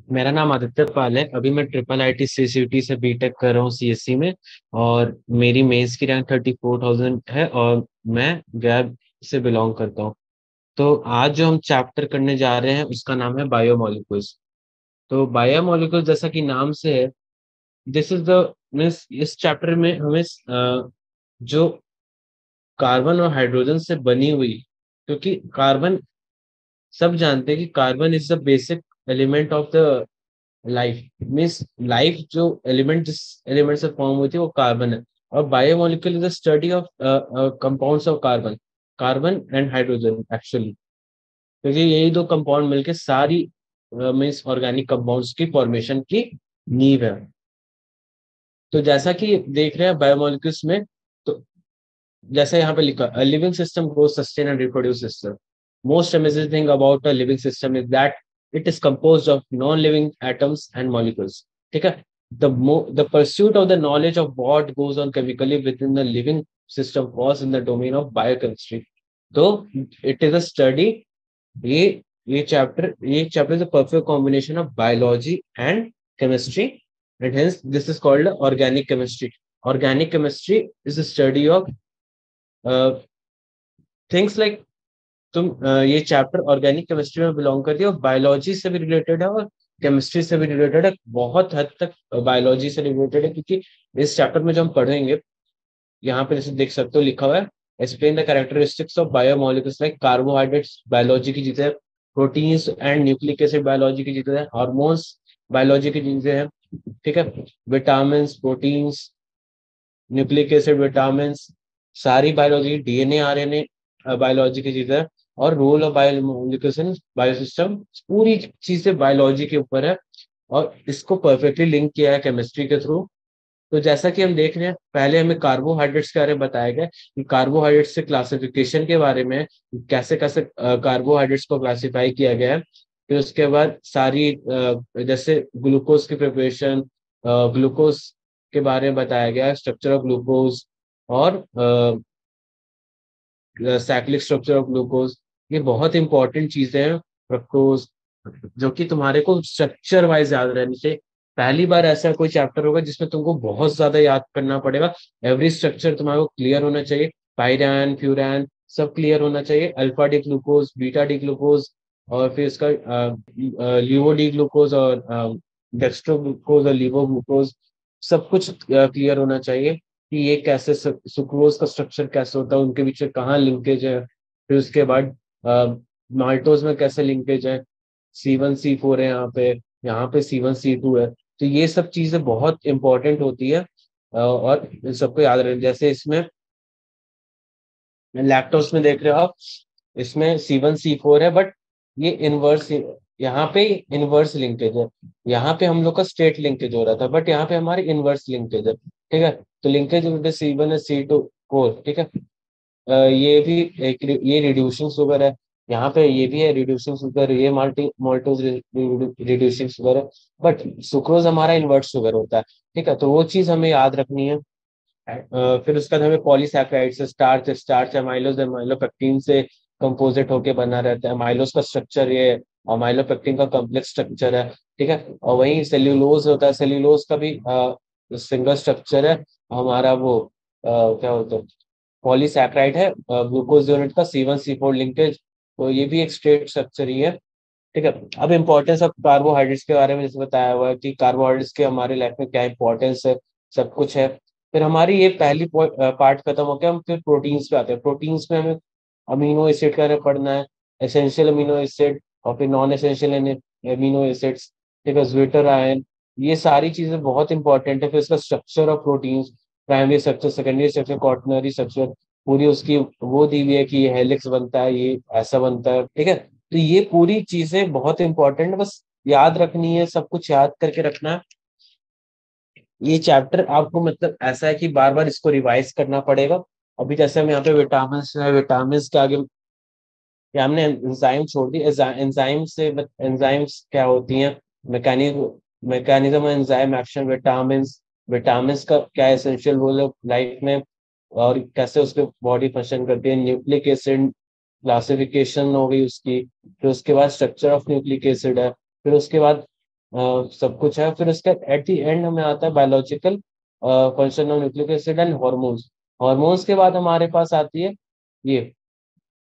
मेरा नाम आदित्य पाल है। अभी मैं ट्रिपल आईटी सीसीटी से बीटेक कर रहा हूँ सीएससी में। और मेरी मेंस की रैंक 34,000 है और मैं गैब से बिलोंग करता हूँ। तो आज जो हम चैप्टर करने जा रहे हैं उसका नाम है बायोमोलिक्यूल्स। तो बायोमोलिक्यूल्स जैसा कि नाम से है, दिस इज द मीन्स इस चैप्टर में हमें जो कार्बन और हाइड्रोजन से बनी हुई, क्योंकि कार्बन, सब जानते हैं कि carbon is the basic element of the life. Means life जो एलिमेंट, जिस एलिमेंट से फॉर्म हुई थी वो कार्बन है। और biomolecule is the study of compounds of carbon, carbon and hydrogen actually, क्योंकि यही दो कंपाउंड मिलके सारी मीन्स ऑर्गेनिक कंपाउंड्स की फॉर्मेशन की नींव है। तो जैसा कि देख रहे हैं बायोमोलिक्यूल्स में, तो जैसे यहाँ पे लिखा, living system grow sustain and reproduce system. Most amazing thing about a living system is that it is composed of non living atoms and molecules. ठीक है। The pursuit of the knowledge of what goes on chemically within the living system falls in the domain of biochemistry. तो it is a study, ये ये chapter is a perfect combination of biology and chemistry, and hence this is called organic chemistry. Organic chemistry is a study of things like, ये chapter organic chemistry में belong करती है और biology से भी related है और केमिस्ट्री से भी रिलेटेड है, बहुत हद तक बायोलॉजी से रिलेटेड है। क्योंकि इस चैप्टर में जो हम पढ़ेंगे, यहाँ पे जैसे देख सकते हो लिखा हुआ है, explain the characteristics of biomolecules like carbohydrates biology की चीजें, proteins and nucleic acid biology की चीजें, हार्मोन्स बायोलॉजी की चीजें हैं। ठीक है। Vitamin, proteins, nucleic acid, vitamin, सारी बायोलॉजी, डीएनए आरएनए बायोलॉजी की चीज है। और role of biomolecules in biosystem, पूरी चीजें बायोलॉजी के ऊपर है और इसको परफेक्टली लिंक किया है केमिस्ट्री के थ्रू। तो जैसा कि हम देख रहे हैं, पहले हमें कार्बोहाइड्रेट्स के बारे में बताया गया कि कार्बोहाइड्रेट्स से क्लासिफिकेशन के बारे में, कैसे कैसे कार्बोहाइड्रेट्स को क्लासिफाई किया गया है। फिर उसके बाद सारी जैसे ग्लूकोज की प्रिपरेशन, ग्लूकोज के बारे में बताया गया, स्ट्रक्चर ऑफ ग्लूकोज और साइक्लिक स्ट्रक्चर ऑफ ग्लूकोज। ये बहुत इंपॉर्टेंट चीजें हैं। फ्रक्टोज, जो कि तुम्हारे को स्ट्रक्चर वाइज याद रहनी चाहिए। पहली बार ऐसा कोई चैप्टर होगा जिसमें तुमको बहुत ज्यादा याद करना पड़ेगा। एवरी स्ट्रक्चर तुम्हारे को क्लियर होना चाहिए, पायरैन फ्यूरैन सब क्लियर होना चाहिए, alpha D glucose, beta D glucose, और फिर इसका ल्यूओ डी ग्लूकोज और डेक्स्ट्रो ग्लूकोज और लीवो ग्लूकोज, सब कुछ क्लियर होना चाहिए कि ये कैसे, सुक्रोज का स्ट्रक्चर कैसे होता है, उनके बीच में कहाँ लिंकेज है। फिर उसके बाद माल्टोज में कैसे लिंकेज है, C1C4 है यहाँ पे C1C2 है। तो ये सब चीजें बहुत इंपॉर्टेंट होती है और इन सबको याद रखना। जैसे इसमें लैक्टोज में देख रहे हो आप, इसमें C1C4 है, बट ये इनवर्स, यहाँ पे इनवर्स लिंकेज है। यहाँ पे हम लोग का स्ट्रेट लिंकेज हो रहा था, बट यहाँ पे हमारी इनवर्स लिंकेज है। ठीक है। तो लिंकेज C1 है C2 4। ठीक है। ये भी एक, ये रिड्यूसिंग शुगर है। यहाँ पे ये भी है रिड्यूसिंग शुगर, ये माल्टोज रिड्यूसिंग शुगर है, बट सुक्रोज हमारा इन्वर्ट शुगर होता है। ठीक है। तो वो चीज हमें याद रखनी है। फिर उसके बाद हमें पॉलीसैकेराइड से, स्टार्च, स्टार्च अमाइलोज अमाइलोपेक्टिन से कंपोजिट होके बना रहता है। अमाइलोज का स्ट्रक्चर ये है, अमाइलोपेक्टिन का कॉम्प्लेक्स स्ट्रक्चर है। ठीक है। और वही सेल्यूलोज होता है, सेल्यूलोज का भी सिंगल स्ट्रक्चर है। हमारा वो क्या होता है, पॉलीसैकेराइड है, ग्लूकोज यूनिट का C1C4 लिंकेज। तो ये भी एक स्ट्रेट स्ट्रक्चर ही है। ठीक है। अब इम्पोर्टेंस ऑफ कार्बोहाइड्रेट्स के बारे में जैसे बताया हुआ है कि कार्बोहाइड्रेट्स के हमारी लाइफ में क्या इंपॉर्टेंस है, सब कुछ है। फिर हमारी ये पहली पार्ट खत्म हो गया, हम फिर प्रोटीन्स पे आते हैं। प्रोटीन्स में हमें अमीनो एसिड का पढ़ना है, एसेंशियल अमीनो एसिड और फिर नॉन एसेंशियल अमीनो एसिड्स। ठीक है। ज्वेटर आयन, ये सारी चीजें बहुत इंपॉर्टेंट है। फिर इसका structure of proteins, primary structure, secondary structure, quaternary structure, पूरी उसकी वो दी हुई है कि ये हेलिक्स बनता है, ये ऐसा बनता है। ठीक है। तो ये पूरी चीजें बहुत इंपॉर्टेंट है, बस याद रखनी है, सब कुछ याद करके रखना है। ये चैप्टर आपको मतलब ऐसा है कि बार बार इसको रिवाइज करना पड़ेगा। अभी जैसे हम यहाँ पे विटामिन है, विटामिन के आगे ये हमने एंजाइम छोड़ दी। एंजाइम से, एंजाइम्स क्या होती हैं, mechanism enzyme action, vitamin, vitamin का क्या एसेंशियल रोल है लाइफ में और कैसे उसके बॉडी फंक्शन करती है। न्यूक्लिक एसिड क्लासिफिकेशन हो गई उसकी। फिर उसके बाद स्ट्रक्चर ऑफ न्यूक्लिक एसिड है। फिर उसके बाद सब कुछ है। फिर उसके एट द एंड हमें आता है biological function of nucleic acid and hormones. Hormones के बाद हमारे पास आती है ये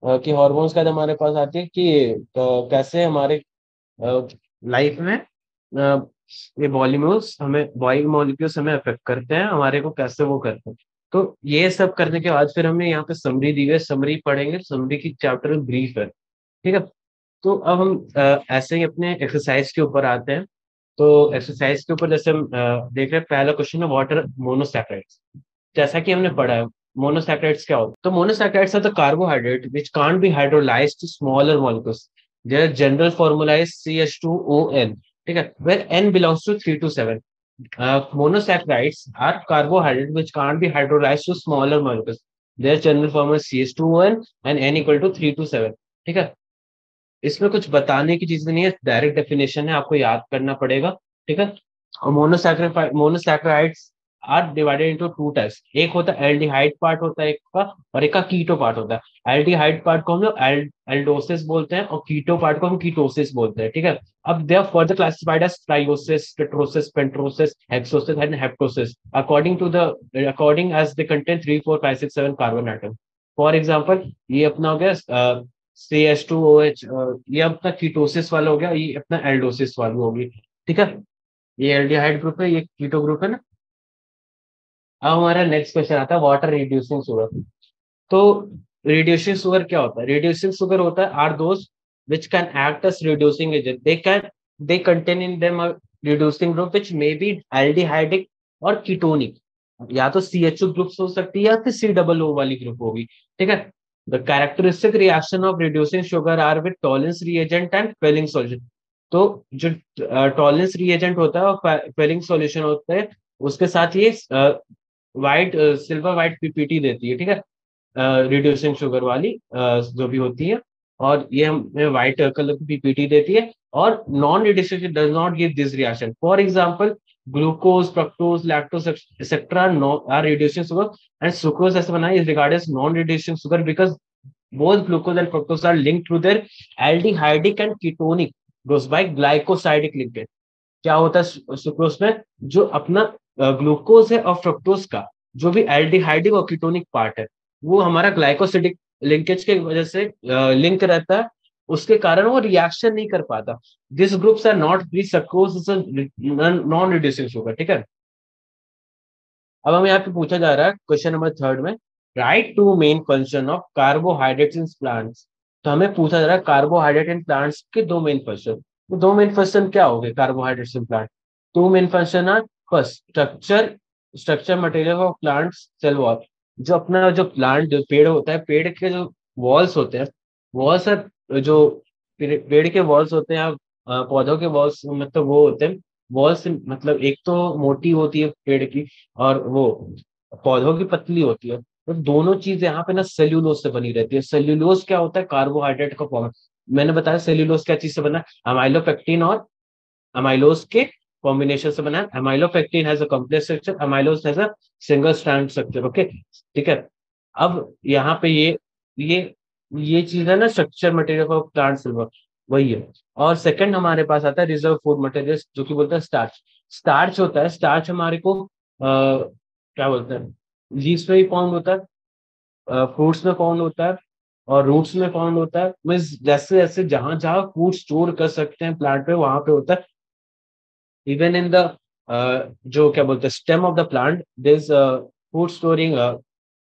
कि हॉर्मोन्स के बाद हमारे पास आती है कि कैसे हमारे लाइफ में ये मॉलिक्यूल्स हमें बॉडी मॉलिक्यूल्स हमें अफेक्ट करते हैं, हमारे को कैसे वो करते हैं। तो ये सब करने के बाद फिर हमें यहाँ पे समरी दी है, समरी पढ़ेंगे। समरी की चैप्टर ब्रीफ है, ठीक है। तो अब हम ऐसे ही अपने एक्सरसाइज के ऊपर आते हैं। तो एक्सरसाइज के ऊपर जैसे हम देख रहे हैं, पहला क्वेश्चन है वाटर मोनोसैकेराइड्स। जैसा कि हमने पढ़ा है, मोनोसैकेराइड्स क्या होता है। तो monosaccharides are the carbohydrate which can't be hydrolysed to smaller molecules. Their general formula is CH2ON, ठीक है, where N belongs to 3 to 7। Monosaccharides are carbohydrates which can't be hydrolyzed to smaller molecules. Their general formula is CH2ON and N equal to 3 to 7, ठीक है। इसमें कुछ बताने की चीजें नहीं है, डायरेक्ट डेफिनेशन है, आपको याद करना पड़ेगा, ठीक है। और monosaccharides are divided into two types. एक होता है एल्डिहाइड पार्ट होता है एक का, और एक का कीटो पार्ट होता है। एल्डिहाइड पार्ट को हम लोग एल्डोसिस बोलते हैं, और कीटो पार्ट को हम कीटोसिस बोलते हैं, ठीक है। अब they are further classified as trioses, tetroses, pentoses, hexoses and heptoses according as they contain 3 4 5 6 7 carbon atom. For example, ये अपना हो गया CH2OH, ये अपना कीटोसिस वाला हो गया, ये अपना एल्डोसिस वाली होगी, ठीक है। ये एल्डिहाइड ग्रुप है, ये कीटो ग्रुप है ना। अब हमारा नेक्स्ट क्वेश्चन आता है वाटर रिड्यूसिंग शुगर। तो रिड्यूसिंग शुगर क्या होता है। रिड्यूसिंग शुगर होता है are those which can act as reducing agent. They contain in them reducing group which may be aldehydic और कीटोनिक। या तो CHO ग्रुप हो सकती है या फिर COO वाली ग्रुप होगी, ठीक है। The characteristic reaction of reducing sugar are with Tollens reagent and Fehling's solution. तो जो टॉलेंस रिएजेंट होता है और क्वेलिंग सॉल्यूशन होता है, उसके साथ ये वाइट सिल्वर वाइट पीपीटी देती है, ठीक है, रिड्यूसिंग शुगर वाली जो भी होती है। और ये हमें व्हाइट कलर की पीपीटी देती है। और non reducing does not give this reaction. For example, glucose, fructose, lactose etcetera are reducing sugar, and sucrose ऐसे बना is regarded as non reducing sugar because both glucose and fructose are linked through their aldehydic and ketonic goes by glycosidic linkage। क्या होता है sucrose में, जो अपना glucose है और फ्रक्टोज का जो भी एल्डिहाइडिक और कीटोनिक पार्ट है, वो हमारा ग्लाइकोसिडिक लिंकेज के वजह से लिंक रहता है, उसके कारण वो रिएक्शन नहीं कर पाता। This groups are not free sucrose is non reducing sugar, ठीक है। अब हमें यहाँ पे पूछा जा रहा है क्वेश्चन नंबर थर्ड में, write two main function of carbohydrates in plants. तो हमें पूछा जा रहा है कार्बोहाइड्रेट इन प्लांट्स के दो मेन फंक्शन। तो दो मेन फंक्शन क्या हो गए carbohydrates in plant. Two main function are, first structure material of plant cell wall. जो अपना जो प्लांट पेड़ होता है, पेड़ के जो वॉल्स होते हैं, वॉल्स जो पेड़ के वॉल्स होते हैं, पौधों के वॉल्स मतलब वो होते हैं। वॉल्स मतलब एक तो मोटी होती है पेड़ की, और वो पौधों की पतली होती है। तो दोनों चीज यहाँ पे ना सेल्यूलोज से बनी रहती है। सेल्यूलोज क्या होता है, कार्बोहाइड्रेट का फॉर्म। मैंने बताया सेल्यूलोज क्या चीज से बना है, अमाइलोपेक्टिन और अमाइलोज के कॉम्बिनेशन से बना है। Amylopectin has a complex structure, amylose has a single strand structure, okay, ठीक है। अब यहाँ पे ये ये चीज है ना, structure material of plant silver, वही है। और सेकंड हमारे पास आता है रिजर्व फूड मटेरियल, जो कि बोलते हैं स्टार्च। स्टार्च होता है, स्टार्च हमारे को क्या बोलते हैं, लीव्स में भी फाउंड होता है, फ्रूट्स में फाउंड होता है, और रूट्स में फाउंड होता है। मीन्स जैसे जैसे जहां जहां फूड स्टोर कर सकते हैं प्लांट पे, वहां पे होता है। इवन इन द जो क्या बोलते हैं stem of the plant, this food storing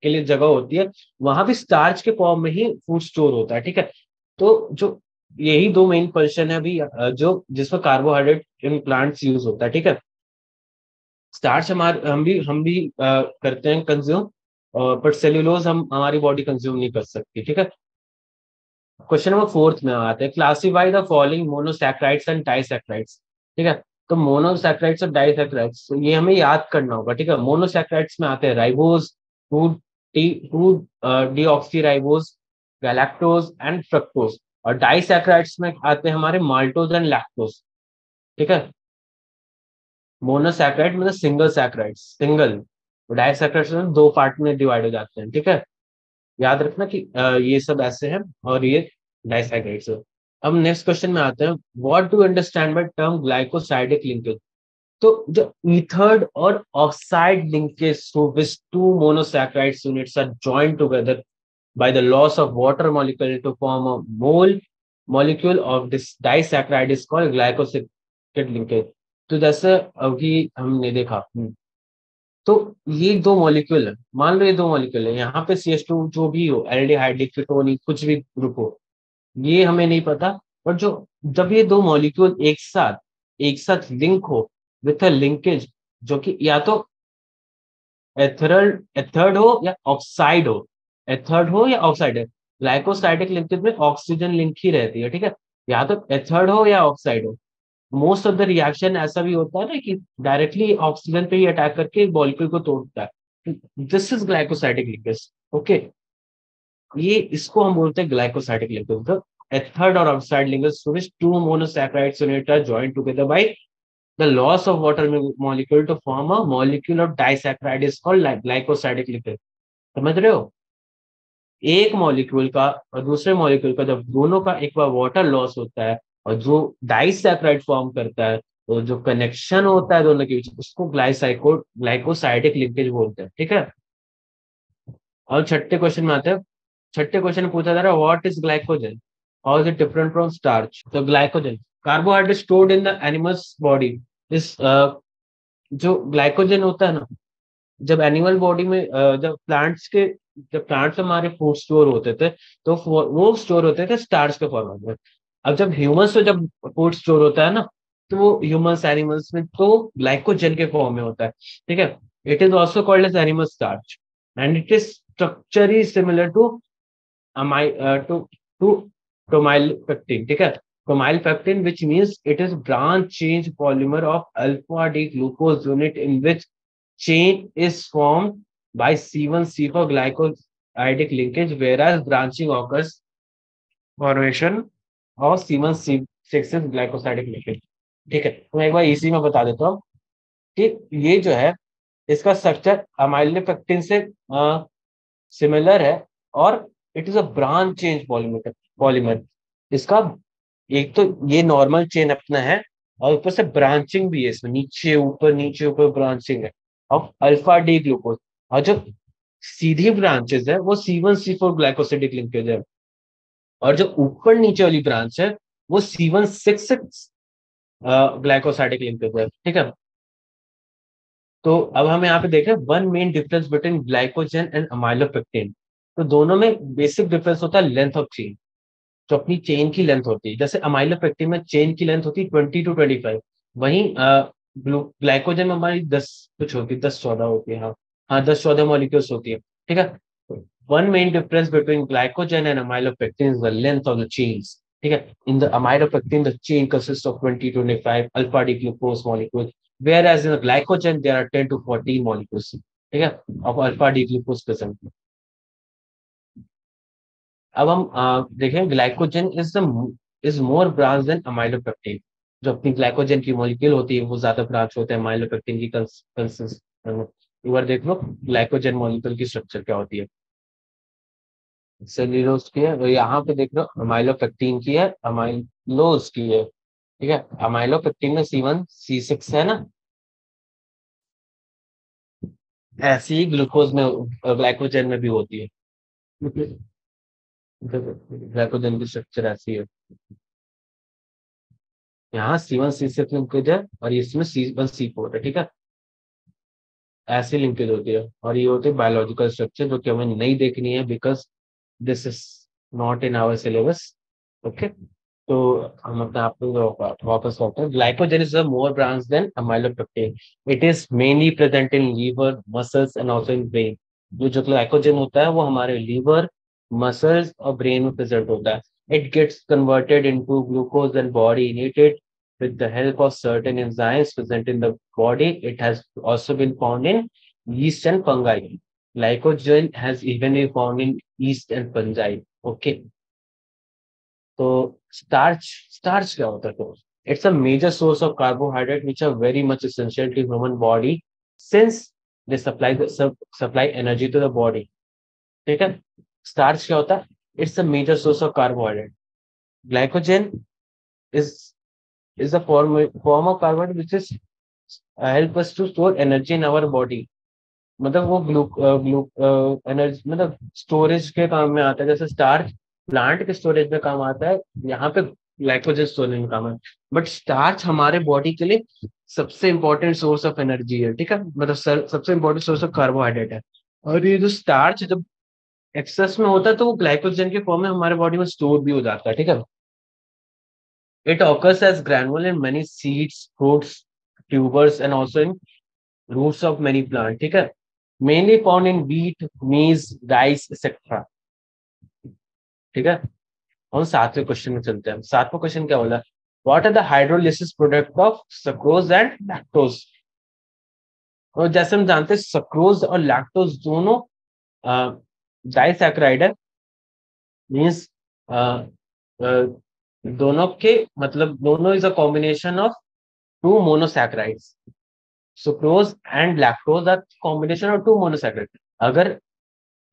के लिए जगह होती है, वहां भी स्टार्च के फॉर्म में ही फूड स्टोर होता है, ठीक है। तो जो यही दो मेन पोजिशन है अभी जो जिसमें कार्बोहाइड्रेट इन प्लांट्स यूज होता है, ठीक है। स्टार्च हमारे हम भी करते हैं कंज्यूम, बट सेल्यूलोज हम हमारी बॉडी कंज्यूम नहीं कर सकती, ठीक है। क्वेश्चन नंबर फोर्थ में आते हैं, classify the following monosaccharides and डाइसैक्राइड्स, ठीक है। तो मोनोसैक्राइड्स और डाइसैक्राइड्स ये हमें याद करना होगा, ठीक है। मोनोसैक्राइड्स में आते हैं ribose, two two deoxyribose, galactose and fructose. और डाइसैक्राइड्स में आते हैं हमारे माल्टोज एंड लैक्टोज, ठीक है। मोनोसैक्राइड मतलब सिंगल सैक्राइड, सिंगल। डाइसैक्राइड्स में दो पार्ट में डिवाइड हो जाते हैं, ठीक है। याद रखना कि ये सब ऐसे हैं और ये डाइसैक्राइड्स है। अब नेक्स्ट क्वेश्चन में आते हैं, what do understand by term glycosidic linkage. तो जो ईथर्ड और oxide linkage through which two monosaccharides units are joined together by the loss of water molecule to form a molecule of this disaccharide is called glycosid linkage। तो जैसे अभी हमने देखा, तो ये दो मॉलिक्यूल है, मान लो ये दो मॉलिक्यूल है, यहाँ पे CH2 जो भी हो, एल्डिहाइड कीटोन कुछ भी ग्रुप हो, ये हमें नहीं पता। पर जो जब ये दो मॉलिक्यूल एक साथ लिंक हो विथ अ लिंकेज, जो कि या तो एथर्ड हो या ऑक्साइड हो, एथर्ड हो या ऑक्साइड है, ग्लाइकोसाइडिक लिंकेज में ऑक्सीजन लिंक ही रहती है, ठीक है, या तो एथर्ड हो या ऑक्साइड हो। मोस्ट ऑफ द रिएक्शन ऐसा भी होता है ना कि डायरेक्टली ऑक्सीजन पे ही अटैक करके मॉलिक्यूल को तोड़ता है। This is glycosidic linkage. Okay, ये इसको हम बोलते हैं ग्लाइकोसाइडिक लिंकेज। तो एथर्ड और oxide linkage through which two monosaccharides unit are joined together by the loss of water molecule to form a molecule of disaccharide is called glycosidic linkage। समझ रहे हो? एक मॉलिक्यूल का और दूसरे मॉलिक्यूल का जब दोनों का एक बार वाटर लॉस होता है और जो डाइसैक्राइड फॉर्म करता है, तो जो कनेक्शन होता है दोनों के बीच, उसको ग्लाइकोसाइडिक लिंकेज बोलते हैं, ठीक है। और छठे क्वेश्चन में आते हैं। छठे क्वेश्चन में पूछा जा रहा है, what is glycogen, how is it different from starch. तो glycogen carbohydrate stored in the animals body. इस जो ग्लाइकोजन होता है ना, जब एनिमल बॉडी में जब प्लांट्स में हमारे फूड स्टोर होते थे, तो वो स्टोर होते थे स्टार्च के फॉर्मेट में। अब जब ह्यूमंस में जब फूड स्टोर होता है ना, तो वो ह्यूमंस एनिमल्स में तो ग्लाइकोजन के फॉर्म में होता है, ठीक है। It is also called as animal starch and it is structurally similar to amy to to to amylopectin, ठीक है। टोमाइलपेक्टिन which means it is branch change polymer of alpha D glucose unit in which chain is formed by C1C4 glycosidic linkage, whereas branching occurs formation of C1C6 glycosidic linkage। ठीक है, तो मैं एक बार इसी में बता देता हूँ कि ये जो है, इसका स्ट्रक्चर अमाइलोपेक्टिन से सिमिलर है, और it is a branch change polymer. इसका एक तो ये नॉर्मल चेन अपना है, और ऊपर से ब्रांचिंग भी है इसमें, नीचे ऊपर ब्रांचिंग है ऑफ अल्फा डी ग्लूकोज। और जो सीधी ब्रांचेस है वो C1C4 ग्लाइकोसिडिक लिंकेज है, और जो ऊपर नीचे वाली ब्रांच है वो C166 ग्लाइकोसाइडिक लिंकेज है, ठीक है। तो अब हम यहाँ पे देख रहे हैं one main difference between glycogen and amylopectin. तो दोनों में बेसिक डिफरेंस होता है लेंथ ऑफ चेन, जो अपनी चेन की लेंथ होती है। जैसे अमाइलोपेक्टिन में चेन की लेंथ होती है 20 to 25, वहीं ग्लाइकोजन में हमारी 10 कुछ होती है, 10-14 होती है। हाँ हाँ, 10-14 मॉलिक्यूल्स होती है, ठीक है। One main difference between glycogen and amylopectin is the length of the chains, ठीक है। In the amylopectin the chain consist of 20 to 25 alpha D glucose molecule, whereas in the glycogen there are 10 to 14 molecules, ठीक है, of alpha D glucose present। अब हम देखें, glycogen is more branch than amylopectin. जो अपनी glycogen की molecule होती है वो ज्यादा ब्रांच होते हैं अमाइलोपेक्टिन की कंसिस्ट। एक बार देख लो ग्लाइकोजन मॉलिक्यूल की स्ट्रक्चर क्या होती है। सेल्यूलोज की है, और यहाँ पे देख लो अमाइलोपेक्टिन की है, अमाइलोज की है, ठीक है। अमाइलोपेक्टिन में C1C6 है ना, ऐसी ही ग्लूकोज में ग्लाइकोजन में भी होती है। ग्लाइकोजन की स्ट्रक्चर ऐसी है, यहाँ C1C6 लिंकेज है और इसमें C1C4 है, ठीक है। ऐसी लिंकेज होती है, और ये होती है बायोलॉजिकल स्ट्रक्चर, जो कि हमें नहीं देखनी है because this is not in our syllabus. Okay, तो हम अपने आप को वापस करते हैं। Glycogen is a more branch than amylopectin. It is mainly present in liver, muscles and also in brain. ये जो ग्लाइकोजन होता है वो हमारे लीवर, मसल्स और ब्रेन में प्रेजेंट होता है। It gets converted into glucose and body need with the help of certain enzymes present in the body. It has also been found in yeast and fungi. Glycogen has even been found in yeast and fungi. Okay. तो starch क्या होता है? तो it's a major source of carbohydrate which are very much essential to human body since they supply energy to the body, ठीक है। Starch क्या होता है? It's a major source of carbohydrate. Glycogen is is a form of carbohydrate which is help us to store energy in our body. मतलब वो energy मतलब storage के काम में आता है, जैसे स्टार्च प्लांट के स्टोरेज में काम आता है, यहाँ पे ग्लाइकोजन स्टोरेज में काम है। बट स्टार्च हमारे बॉडी के लिए सबसे इंपॉर्टेंट सोर्स ऑफ एनर्जी है, ठीक है, मतलब सबसे इंपॉर्टेंट सोर्स ऑफ कार्बोहाइड्रेट है। और ये जो स्टार्च जब एक्सेस में होता है तो वो ग्लाइकोजन के फॉर्म में हमारे बॉडी में स्टोर भी हो जाता है, ठीक है। It occurs as granule in many seeds, fruits, tubers and also in roots of many plant, ठीक है। Mainly found in wheat, maize, rice etcetera, ठीक है। हम सातवें क्वेश्चन में चलते हैं। सातवां क्वेश्चन क्या बोला? What are the hydrolysis product of sucrose and lactose? और जैसे हम जानते हैं सक्रोज और लैक्टोज दोनों डाइसैकेराइड है, मीन्स दोनों के मतलब दोनों is a combination of two monosaccharides. Sucrose and lactose are combination of two monosaccharide. अगर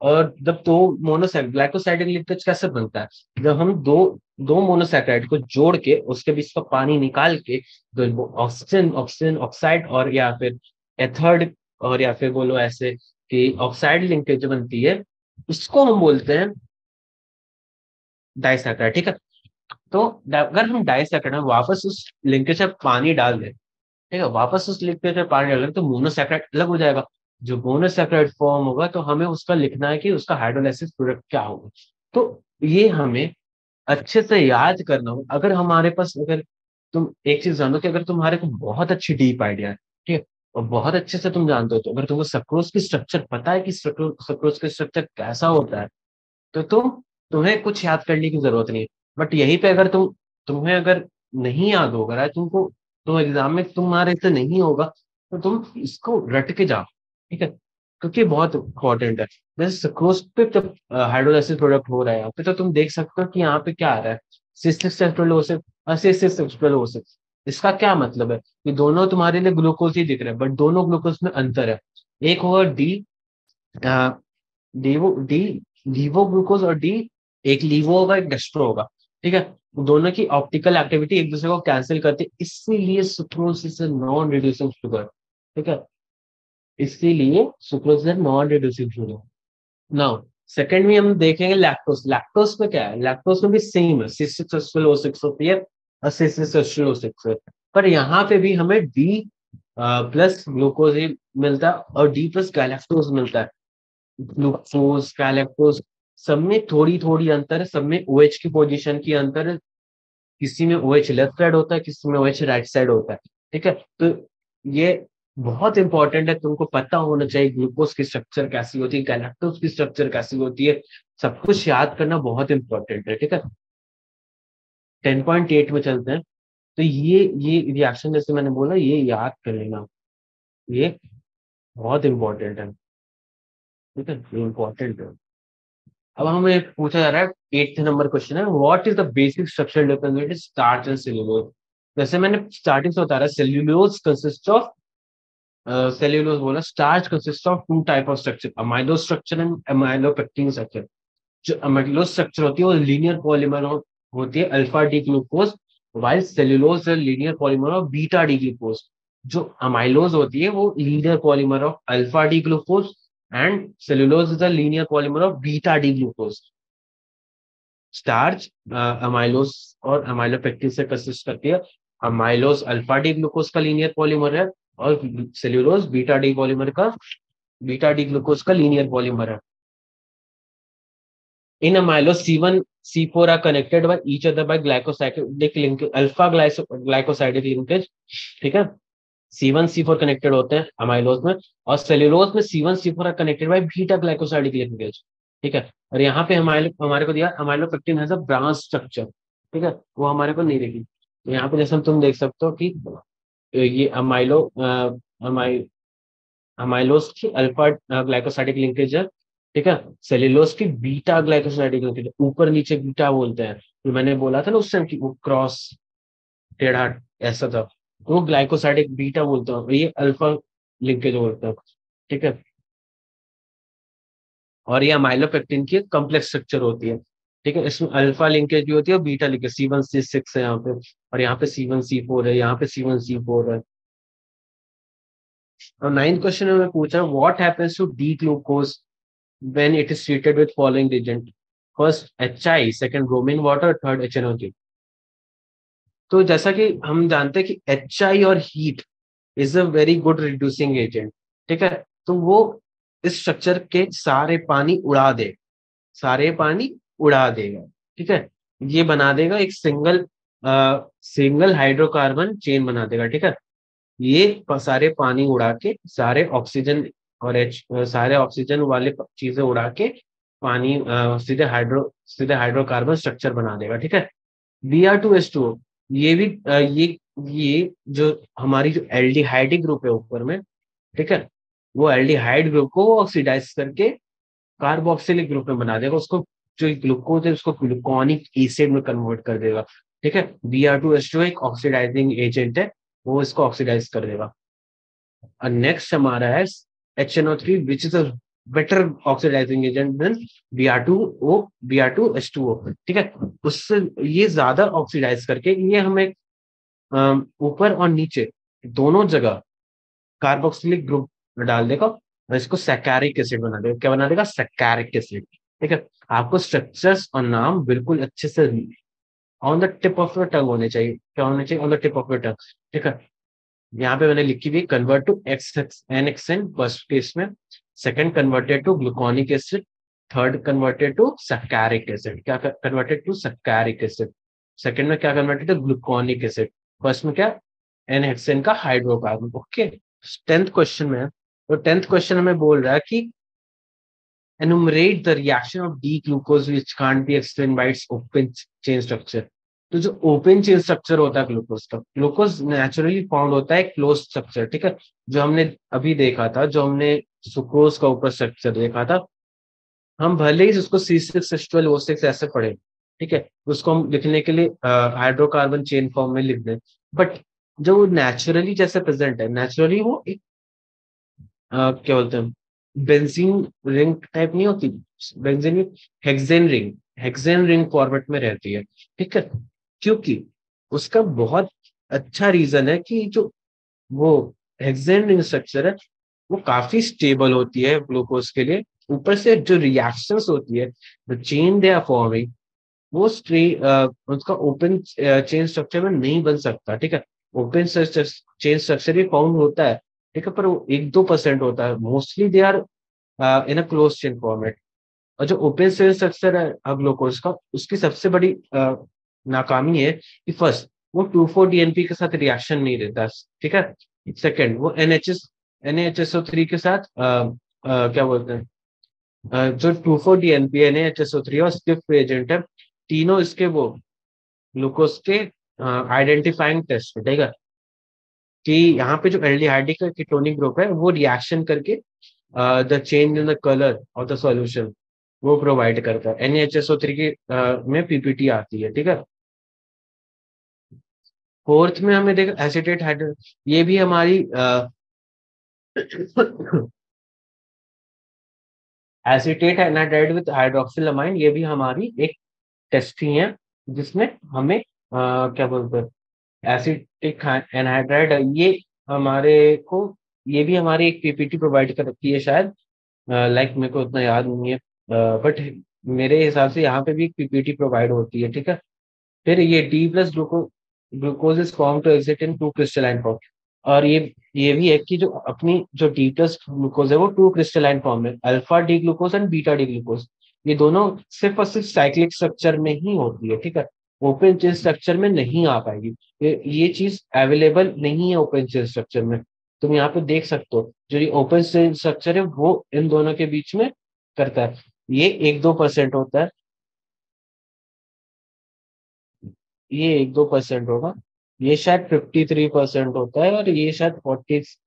और जब दो मोनोसैकेराइड ग्लाइकोसाइडिक लिंकेज कैसे बनता है? जब हम दो दो मोनोसैकेराइड को जोड़ के उसके बीच का पानी निकाल के तो ऑक्सीजन ऑक्सीजन ऑक्साइड और या फिर एथर्ड और या फिर बोलो ऐसे कि ऑक्साइड लिंकेज जो बनती है उसको हम बोलते हैं डाइसैकेराइड, ठीक है। तो अगर हम डाइसैकेराइड में वापस उस लिंकेज में पानी डाल दें, ठीक है, वापस उस लिंकेज में पानी डाल दें तो मोनोसैकेराइड अलग हो जाएगा। जो मोनोसैकेराइड फॉर्म होगा तो हमें उसका लिखना है कि उसका हाइड्रोलाइसिस प्रोडक्ट क्या होगा। तो ये हमें अच्छे से याद करना होगा। अगर हमारे पास अगर तुम एक चीज जानो कि अगर तुम्हारे को बहुत अच्छी डीप आइडिया है, ठीक है, और बहुत अच्छे से तुम जानते हो, तो अगर तुमको सक्रोज की स्ट्रक्चर पता है कि सक्रोज का स्ट्रक्चर कैसा होता है, तो तुम्हें कुछ याद करने की जरूरत नहीं है। बट यहीं पे अगर तुम्हें अगर नहीं याद होगा ना तुमको, तुम एग्जाम में तुम्हारे से नहीं होगा तो तुम इसको रट के जाओ, ठीक है, क्योंकि बहुत इंपॉर्टेंट है। जैसे सक्रोज पे जब हाइड्रोलाइसिस प्रोडक्ट हो रहा है यहाँ पे, तो तुम देख सकते हो कि यहाँ पे क्या आ रहा है, सिस्टिक सेल्यूलोसिस और सिस्टिक सेल्यूलोसिस। इसका क्या मतलब है कि दोनों तुम्हारे लिए ग्लूकोज ही दिख रहे हैं, बट दोनों ग्लूकोज में अंतर है। एक होगा डी डीवो डी लीवो ग्लूकोज और डी, एक लीवो होगा एक डेस्ट्रो होगा, ठीक है। दोनों की ऑप्टिकल एक्टिविटी एक दूसरे को कैंसिल करती है, इसीलिए sucrose is non reducing sugar, ठीक है, इसीलिए sucrose is non reducing sugar. Now second में हम देखेंगे लैक्टोज। लैक्टोज में क्या है? लैक्टोज में भी सेम है, सिस्टिक होती है और सिस्टिक, पर यहाँ पे भी हमें डी प्लस ग्लूकोज ही मिलता है और डी प्लस गैलेक्टोज मिलता है। ग्लूकोज गैलेक्टोज सब में थोड़ी थोड़ी अंतर है, सब में OH की पोजीशन की अंतर है। किसी में OH लेफ्ट साइड होता है, किसी में OH राइट साइड होता है, ठीक है। तो ये बहुत इंपॉर्टेंट है, तुमको पता होना चाहिए ग्लूकोज की स्ट्रक्चर कैसी होती है, गैलेक्टोज की स्ट्रक्चर कैसी होती है। सब कुछ याद करना बहुत इंपॉर्टेंट है, ठीक है। 10.8 में चलते हैं। तो ये रिएक्शन जैसे मैंने बोला ये याद कर लेना, ये बहुत इंपॉर्टेंट है, ठीक है, ये इंपॉर्टेंट है। अब हमें पूछा जा रहा है 8th नंबर क्वेश्चन है, what is the basic structural difference between starch and cellulose? जैसे मैंने स्टार्टिंग से बता रहा, सेल्यूलोज कंसिस्ट ऑफ सेल्यूलोज बोला, starch consist of two type of structure, amylo structure and amylopectin structure. जो अमाइलो स्ट्रक्चर होती है वो लीनियर पॉलीमर होती है alpha D glucose, while cellulose linear polymer of beta D glucose. जो amylose होती है वो linear polymer of alpha D glucose and cellulose is a linear polymer of beta D glucose. Starch amylose और amylopectin से consist करती है। Amylose alpha D glucose का linear polymer है और सेल्यूलोज बीटा डी ग्लूकोज का लीनियर पॉलीमर है। In amylose C1 C4 are connected by each other bye glycosidic linkage, alpha glycosidic linkage, ठीक है। C1 C4 कनेक्टेड होते हैं अमाइलोज में, और सेल्यूलोज में C1 C4 are connected by beta glycosidic linkage, ठीक है। और यहाँ पे हमारे को दिया amylopectin has a branch structure, ठीक है, वो हमारे को नहीं देखी। तो यहाँ पे जैसे तुम देख सकते हो कि ये अमाइलोज की अल्फा ग्लाइकोसाइडिक लिंकेज है, ठीक है। सेल्यूलोज की बीटा ग्लाइकोसाइडिक लिंकेज, ऊपर नीचे बीटा बोलते हैं। तो मैंने बोला था ना उस टाइम की वो क्रॉस टेढ़ा ऐसा था, तो वो ग्लाइकोसाइडिक बीटा बोलते हैं, ये अल्फा लिंकेज बोलते हैं, ठीक है। और ये अमाइलोपेक्टिन की कॉम्प्लेक्स स्ट्रक्चर होती है, ठीक है, इसमें अल्फा लिंकेज भी होती है और बीटा लिंकेज, C1C6 है यहाँ पे, और यहाँ पे C1C4 है, यहाँ पे C1C4 है। और नाइन्थ क्वेश्चन में मैं पूछ रहा हूँ, what happens to D glucose when it is treated with following reagent, first HI, second bromine water, third HNO3। तो जैसा कि हम जानते हैं कि HI और heat is a very good reducing agent, ठीक है, तो वो इस स्ट्रक्चर के सारे पानी उड़ा दे, सारे पानी उड़ा देगा, ठीक है, ये बना देगा एक सिंगल हाइड्रोकार्बन चेन बना देगा, ठीक है, ये सारे पानी उड़ा के सारे ऑक्सीजन और सारे ऑक्सीजन वाले चीजें उड़ा के पानी सीधे हाइड्रोकार्बन स्ट्रक्चर बना देगा, ठीक है। Br2H2O, ये भी ये जो हमारी जो एल्डिहाइडिक ग्रुप है ऊपर में, ठीक है, वो एल्डिहाइड ग्रुप को ऑक्सीडाइज करके कार्बोक्सिलिक ग्रुप में बना देगा, उसको जो ग्लूकोज है उसको ग्लूकोनिक एसिड में कन्वर्ट कर देगा, ठीक है। Br2H2O एक ऑक्सीडाइजिंग एजेंट है, वो इसको ऑक्सीडाइज कर देगा। और नेक्स्ट हमारा है HNO3 which is a better oxidising agent than Br2H2O, ठीक है। उससे ये ज्यादा ऑक्सीडाइज करके ये हमें ऊपर और नीचे दोनों जगह कार्बोक्सिलिक ग्रुप डाल देगा और इसको सैकारिक एसिड बना देगा। क्या बना देगा? सैकारिक एसिड, ठीक है। आपको स्ट्रक्चर्स और नाम बिल्कुल अच्छे से on the tip of your tongue होने चाहिए। क्या होने चाहिए? On the tip of your tongue, ठीक है। यहाँ पे मैंने लिखी हुई convert to NXN first case में, second converted to gluconic acid, third converted to saccharic acid. क्या converted to saccharic acid, second में क्या converted to gluconic acid, first में क्या? N-हेक्सेन का हाइड्रोकार्बन। ओके, टेंथ क्वेश्चन में, तो टेंथ क्वेश्चन हमें बोल रहा है कि enumerate the reaction of D-glucose which can't be explained by its open chain structure। तो जो ओपन चेन स्ट्रक्चर होता है ग्लूकोज का, ग्लूकोज नेचुरली फाउंड होता है क्लोज स्ट्रक्चर, ठीक है, जो हमने अभी देखा था, जो हमने सुक्रोज का ऊपर स्ट्रक्चर देखा था, हम भले ही उसको C6H12O6 ऐसे पढ़े, ठीक है, उसको हम लिखने के लिए हाइड्रोकार्बन चेन फॉर्म में लिख दें, बट जो नेचुरली जैसे प्रेजेंट है, नेचुरली वो एक क्या बोलते हैं, बेंजीन रिंग टाइप नहीं होती, बेंजीन, हेक्सेन रिंग फॉर्मेट में रहती है, ठीक है। क्योंकि उसका बहुत अच्छा रीजन है कि जो वो हेक्सेन रिंग स्ट्रक्चर है वो काफी स्टेबल होती है ग्लूकोज के लिए, ऊपर से जो रिएक्शंस होती है, the chain they are forming, वो उसका ओपन चेन स्ट्रक्चर में नहीं बन सकता, ठीक है। ओपन चेन स्ट्रक्चर भी फाउंड होता है, ठीक है, पर वो 1-2% होता है, mostly they are in a close chain format. और जो ओपन चेन स्ट्रक्चर है ग्लूकोज का, उसकी सबसे बड़ी नाकामी है कि फर्स्ट, वो 2,4-DNP के साथ रिएक्शन नहीं देता, ठीक है। सेकेंड, वो NHSO3 के साथ क्या बोलते हैं, जो 2,4-DNP NHSO3 और स्टिफ एजेंट है, तीनों इसके वो ग्लूकोज के आइडेंटिफाइंग टेस्ट, ठीक है, कि यहाँ पे जो एल्डिहाइड का कीटोनिक ग्रुप है वो रिएक्शन करके the change in the colour of the solution वो प्रोवाइड करता है। NHSO3 की में PPT आती है, ठीक है। फोर्थ में हमें देखा एसिटेट हाइड्रो, ये भी हमारी एसिटेट एनाहाइड्राइड विद हाइड्रोक्सिलामाइन, ये भी हमारी एक टेस्ट ही है, जिसमें हमें क्या बोलते हैं, एसिटिक एनहाइड्राइड, ये हमारे को, ये भी हमारी एक PPT प्रोवाइड कर रखी है शायद, लाइक मेरे को उतना याद नहीं है, बट मेरे हिसाब से यहाँ पे भी एक PPT प्रोवाइड होती है, ठीक है। फिर ये D plus glucose is form to exit in 2 crystalline form, और ये भी है कि जो अपनी जो D प्लस ग्लूकोज है वो 2 क्रिस्टलाइन फॉर्म में, alpha D glucose and beta D glucose, ये दोनों सिर्फ और सिर्फ साइक्लिक स्ट्रक्चर में ही होती है, ठीक है, ओपन चेन स्ट्रक्चर में नहीं आ पाएगी, ये चीज अवेलेबल नहीं है ओपन चेन स्ट्रक्चर में। तुम यहाँ पे देख सकते हो, जो ये ओपन चेन स्ट्रक्चर है वो इन दोनों के बीच में करता है, ये 1-2% होता है, ये 1-2% होगा, ये शायद 53% होता है, और ये शायद 40,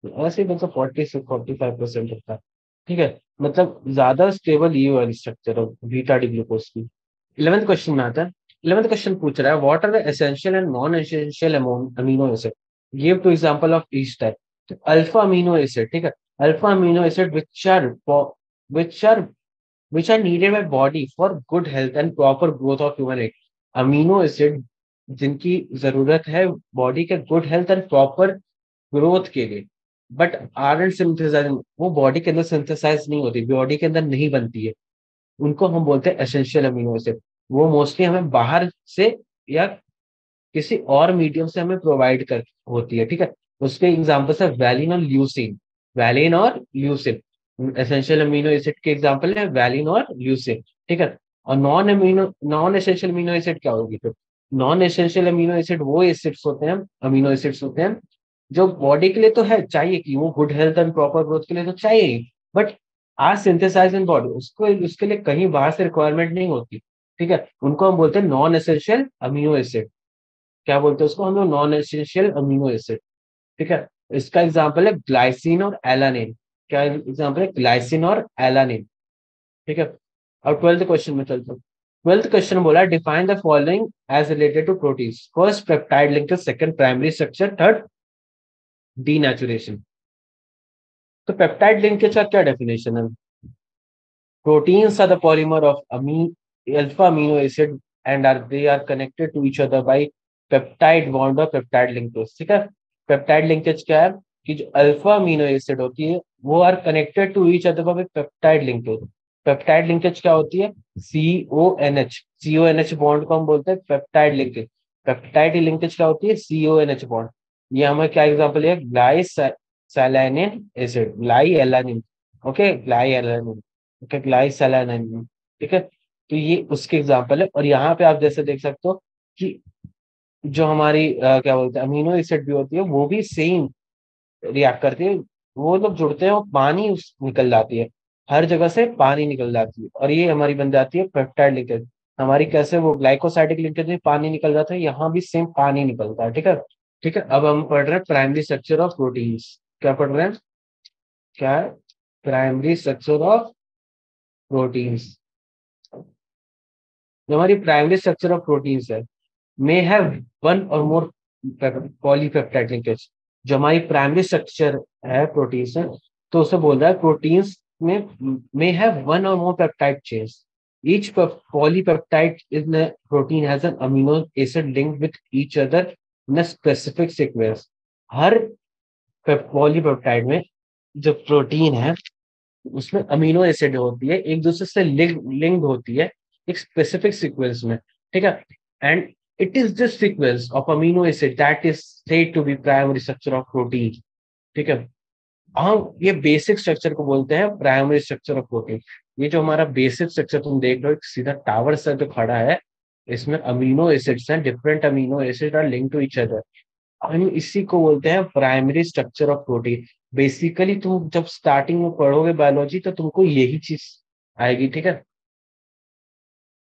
ऐसे मतलब 40 से 45% होता है, ठीक है। मतलब ज्यादा स्टेबल ये वाली स्ट्रक्चर है बीटा डी ग्लूकोज की। 11th क्वेश्चन में आता है, 11th क्वेश्चन पूछ रहा है, what are the essential and non essential amino acid, give two example of each type. Alpha amino acid, ठीक है, alpha amino acid which are which are needed by body for good health and proper growth of human egg. Amino acid जिनकी जरूरत है body के good health and proper growth के लिए, but are synthesise, वो body के अंदर synthesise नहीं होती, बॉडी के अंदर नहीं बनती है, उनको हम बोलते हैं एसेंशियल अमीनो एसिड। वो मोस्टली हमें बाहर से या किसी और मीडियम से हमें प्रोवाइड कर होती है, ठीक है। उसके एग्जांपल्स है वैलिन और ल्यूसिन। वैलिन और ल्यूसिन एसेंशियल अमीनो एसिड के एग्जांपल है, वैलिन और ल्यूसिन, ठीक है। और नॉन एसेंशियल अमीनो एसिड क्या होगी फिर? नॉन एसेंशियल अमीनो एसिड वो एसिड्स होते हैं, अमीनो एसिड्स होते हैं जो बॉडी के लिए तो है चाहिए, कि वो good health and proper growth के लिए तो चाहिए, बट आज सिंथेसाइज इन बॉडी उसको उसके लिए कहीं बाहर से रिक्वायरमेंट नहीं होती, ठीक है। उनको हम बोलते हैं नॉन एसेंशियल अमीनो एसिड। क्या बोलते हैं उसको हम लोग? नॉन एसेंशियल अमीनो एसिड, ठीक है। इसका एग्जांपल है ग्लाइसिन और एलानिन। क्या एग्जांपल है? ग्लाइसिन और एलानिन, ठीक है। अब ट्वेल्थ क्वेश्चन में चलते हैं। ट्वेल्थ क्वेश्चन बोला define the following as related to proteins. First peptide linkage, second primary structure, third denaturation. तो पेप्टाइड लिंकेज का क्या डेफिनेशन है? Proteins are the polymer of alpha amino acid and they are connected to each other by peptide bond or peptide linkage, ठीक है। Peptide linkage क्या है? कि जो अल्फा अमीनो एसिड होती है वो are connected to each other by peptide linkage. Peptide linkage क्या होती है? CONH बॉन्ड को हम बोलते हैं पेप्टाइड लिंकेज। पेप्टाइड लिंकेज क्या होती है? CONH bond. ये हमें क्या एग्जांपल है? ग्लाइसैलानिन एसिड, ग्लाई एलानिन, ओके, ग्लाई एलानिन, ग्लाइसैलानाइन, ठीक है। तो ये उसके एग्जांपल है। और यहाँ पे आप जैसे देख सकते हो कि जो हमारी क्या बोलते हैं अमीनो एसिड भी होती है वो भी सेम रिएक्ट करती है। वो लोग जुड़ते हैं और पानी निकल जाती है, हर जगह से पानी निकल जाती है, और ये हमारी बन जाती है पेप्टाइड लिंकेज। हमारी कैसे वो ग्लाइकोसाइडिक लिंकेज में पानी निकल जाता है, यहाँ भी सेम पानी निकलता है, ठीक है। ठीक है, अब हम पढ़ रहे हैं प्राइमरी स्ट्रक्चर ऑफ प्रोटीन्स। क्या पढ़ रहे हैं? क्या है? Primary structure of proteins. जो हमारी प्राइमरी स्ट्रक्चर ऑफ प्रोटीन्स है, मे have one or more polypeptide linkage. जो हमारी प्राइमरी स्ट्रक्चर है प्रोटीन्स है, तो उसे बोल रहा है प्रोटीन्स में मे have one or more peptide chains. Each polypeptide in the protein has an amino acid linked with each other in a specific sequence. हर पॉलीपेप्टाइड में जो प्रोटीन है उसमें अमीनो एसिड होती है, एक दूसरे से लिंक्ड होती है एक स्पेसिफिक सीक्वेंस में, ठीक है। And it is this sequence of amino acid that is said to be primary structure of protein, ठीक है। हम ये बेसिक स्ट्रक्चर को बोलते हैं प्राइमरी स्ट्रक्चर ऑफ प्रोटीन। ये जो हमारा बेसिक स्ट्रक्चर तुम देख रहे हो, एक सीधा टावर सा जो खड़ा है, इसमें अमीनो एसिड्स हैं, different amino acid are link to each other. हम इसी को बोलते हैं primary structure of protein. Basically तुम जब स्टार्टिंग में पढ़ोगे बायोलॉजी तो तुमको यही चीज आएगी, ठीक है।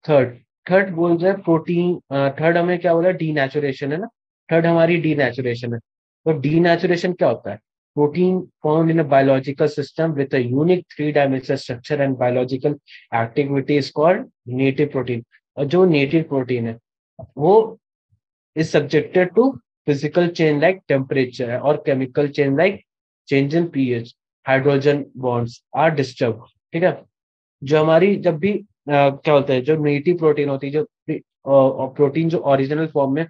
थर्ड थर्ड बोल रहे हैं प्रोटीन। थर्ड हमें क्या बोला? डीनेचुरेशन है ना। थर्ड हमारी डीनेचुरेशन है। तो डीनेचुरेशन क्या होता है? Protein found in a biological system with a unique three dimensional structure and biological activity is called native protein. और जो नेटिव प्रोटीन है वो is subjected to physical change like temperature or chemical change like change in pH, hydrogen bonds are disturbed, ठीक है। जो हमारी जब भी क्या होता है, जो नेटिव प्रोटीन होती है, जो प्रोटीन जो ओरिजिनल फॉर्म में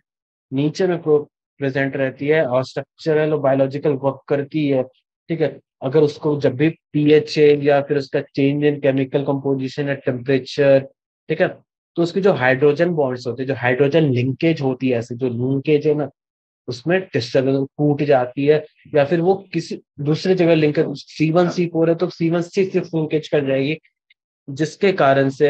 नीचे में प्रेजेंट रहती है और स्ट्रक्चरल और बायोलॉजिकल वर्क करती है, ठीक है। अगर उसको जब भी पीएच चेंज या फिर उसका चेंज इन केमिकल कंपोजिशन या टेम्परेचर, ठीक है, तो उसकी जो हाइड्रोजन बॉन्ड्स होते हैं, जो हाइड्रोजन लिंकेज होती है, ऐसे जो लिंकेज है ना, उसमें डिस्टर्बेंस टूट जाती है, या फिर वो किसी दूसरी जगह लिंकेज C1C4 है तो C1C6 लिंकेज कर जाएगी, जिसके कारण से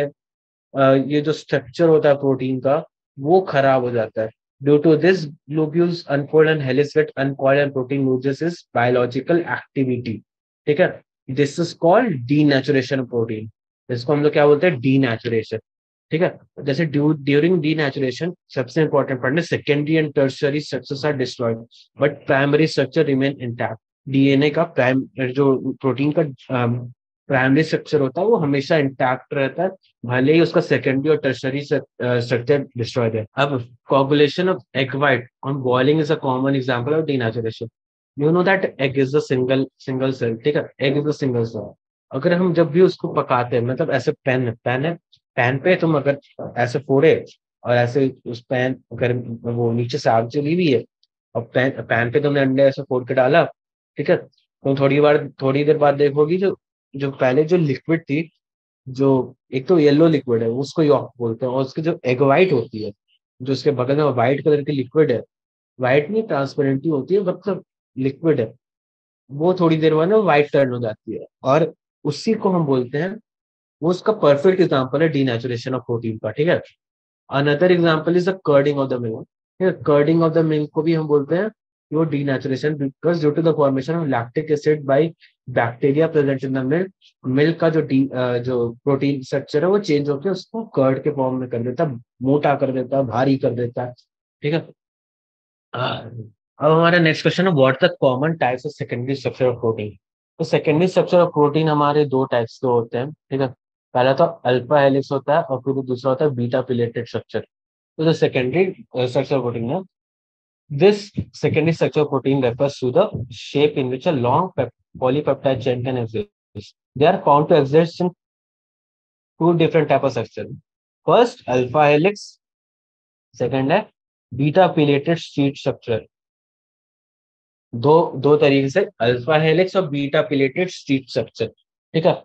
ये जो स्ट्रक्चर होता है प्रोटीन का वो खराब हो जाता है। Due to this globules unfold and helix get uncoiled and protein loses its biological activity, ठीक है। This is called denaturation protein. इसको हम लोग क्या बोलते हैं? डीनेचुरेशन, ठीक है। जैसे ड्यूरिंग डीनेचुरेशन सबसे इंपॉर्टेंट पॉइंट है secondary and tertiary structures are destroyed but primary structure remain intact. DNA का प्राइम जो प्रोटीन का प्राइमरी स्ट्रक्चर होता है वो हमेशा इंटैक्ट रहता है, भले ही उसका सेकेंडरी और टर्शरी स्ट्रक्चर डिस्ट्रॉयड है। अब coagulation of egg white on boiling is a common example of denaturation. You know that egg is a single cell, ठीक है। egg is a single cell. अगर हम जब भी उसको पकाते हैं, मतलब ऐसे पैन है, पैन पे तुम अगर ऐसे फोड़े और ऐसे उस पैन, अगर वो नीचे से आग जली हुई है और पैन पे तुमने अंडे ऐसे फोड़ के डाला, ठीक है, तो थोड़ी देर बाद देखोगी जो जो पहले जो लिक्विड थी, जो एक तो येलो लिक्विड है उसको यॉक बोलते हैं, और उसकी जो एग वाइट होती है, जो उसके बगल में व्हाइट कलर की लिक्विड है, व्हाइट नहीं ट्रांसपेरेंट ही होती है, मतलब लिक्विड है, वो थोड़ी देर बाद ना व्हाइट टर्न हो जाती है, और उसी को हम बोलते हैं, वो उसका परफेक्ट एग्जाम्पल है डीनेचुरेशन ऑफ प्रोटीन का, ठीक है। Another example is the curdling of the milk, ठीक है, कर्डिंग ऑफ द मिल्क को भी हम बोलते हैं कि वो denaturation, because due to the formation of lactic acid by bacteria present in the milk, milk का जो प्रोटीन स्ट्रक्चर है वो चेंज होकर उसको कर्ड के फॉर्म में कर देता है, मोटा कर देता है, भारी कर देता है, ठीक है। अब हमारा नेक्स्ट क्वेश्चन है, what the common types of secondary structure of protein. तो सेकेंडरी स्ट्रक्चर ऑफ प्रोटीन हमारे दो टाइप्स के होते हैं, ठीक है। पहला तो अल्फा हेलिक्स होता है और फिर दूसरा होता है बीटा पिलेटेड स्ट्रक्चर। तो जो सेकेंडरी स्ट्रक्चर ऑफ प्रोटीन है, this secondary structure of protein refers to the shape in which a long polypeptide chain can exist. They are found to exist in two different type of structure. First alpha helix, second है beta पिलेटेड sheet structure. दो दो तरीके से alpha helix और beta पिलेटेड sheet structure, ठीक है।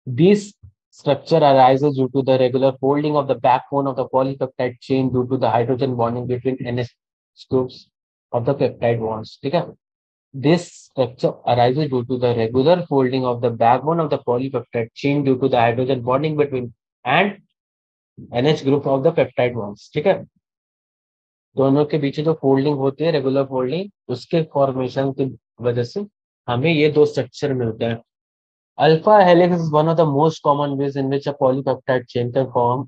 This structure arises due to the regular folding of the backbone of the polypeptide chain due to the hydrogen bonding between NH groups of the peptide bonds. ठीक है? This structure arises due to the regular folding of the backbone of the polypeptide chain due to the hydrogen bonding between and NH group of the peptide bonds. ठीक है? दोनों के बीच जो folding होती है, regular folding, उसके formation की वजह से हमें ये दो स्ट्रक्चर मिलते हैं। Alpha helix is one of the most common ways in which a polypeptide chain can form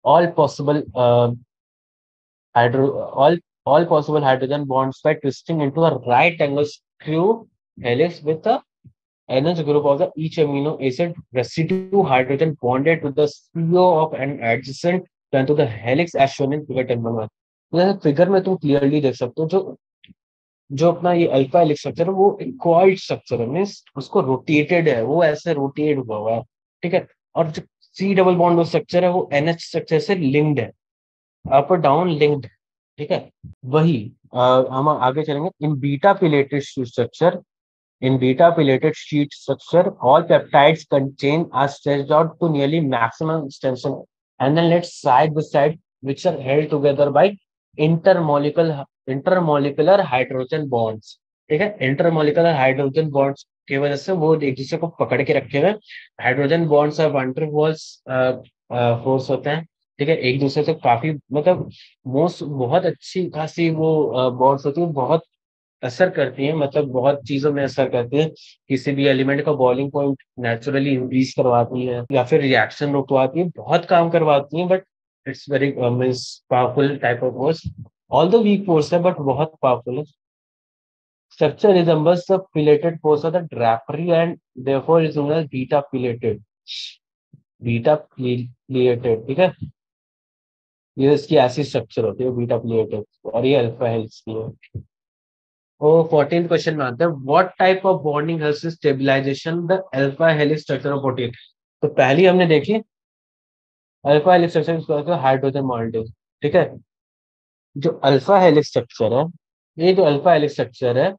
all possible hydro all all possible hydrogen bonds by twisting into a right angle screw helix with a NH group of the each amino acid residue hydrogen bonded to the CO of an adjacent then to the helix as shown in figure 10.1। जैसे figure में तुम clearly देख सकते हो, जो जो अपना ये अल्फा हेलिक्स स्ट्रक्चर है वो एक कॉइल्ड स्ट्रक्चर है, मीन्स उसको रोटेटेड है, वो ऐसे रोटेट हुआ है, ठीक है। और जो सी डबल बॉन्ड स्ट्रक्चर है वो एनएच स्ट्रक्चर से लिंक्ड है, अप और डाउन लिंक्ड, ठीक है। वही हम आगे चलेंगे। In beta pleated structure, in beta pilated sheet structure, all peptides contain are stretched out to nearly maximum extension and then let side by side, which are held together by intermolecular hydrogen bonds, ठीक है। Intermolecular hydrogen bonds की वजह से वो एक दूसरे को पकड़ के रखे हुए हाइड्रोजन बॉन्ड्स और वंडर वॉल्स फोर्स होते हैं, ठीक है। एक दूसरे से काफी मतलब मोस्ट बहुत अच्छी खासी वो बॉन्ड्स होती है, बहुत असर करती हैं, मतलब बहुत चीजों में असर करती है। किसी भी एलिमेंट का बॉइलिंग पॉइंट नेचुरली इंक्रीज करवाती है या फिर रिएक्शन रुकवाती है, बहुत काम करवाती है, but it's very means powerful type of force. All the weak force है बट बहुत पावरफुल है। Structure resembles the pleated force of the drapery and therefore is known as beta pleated, beta pleated, ठीक है। ये इसकी ऐसी structure होती है बीटा पिलेटेड, और ये अल्फा हेलिक्स की है। वो 14th क्वेश्चन में आता है, what type of bonding helps stabilization the alpha helix structure of protein. तो पहली हमने देखी alpha helix structure, hydrogen bonding, ठीक है। जो अल्फा हेलिक्स स्ट्रक्चर है, ये जो अल्फा हेलिक्स स्ट्रक्चर है,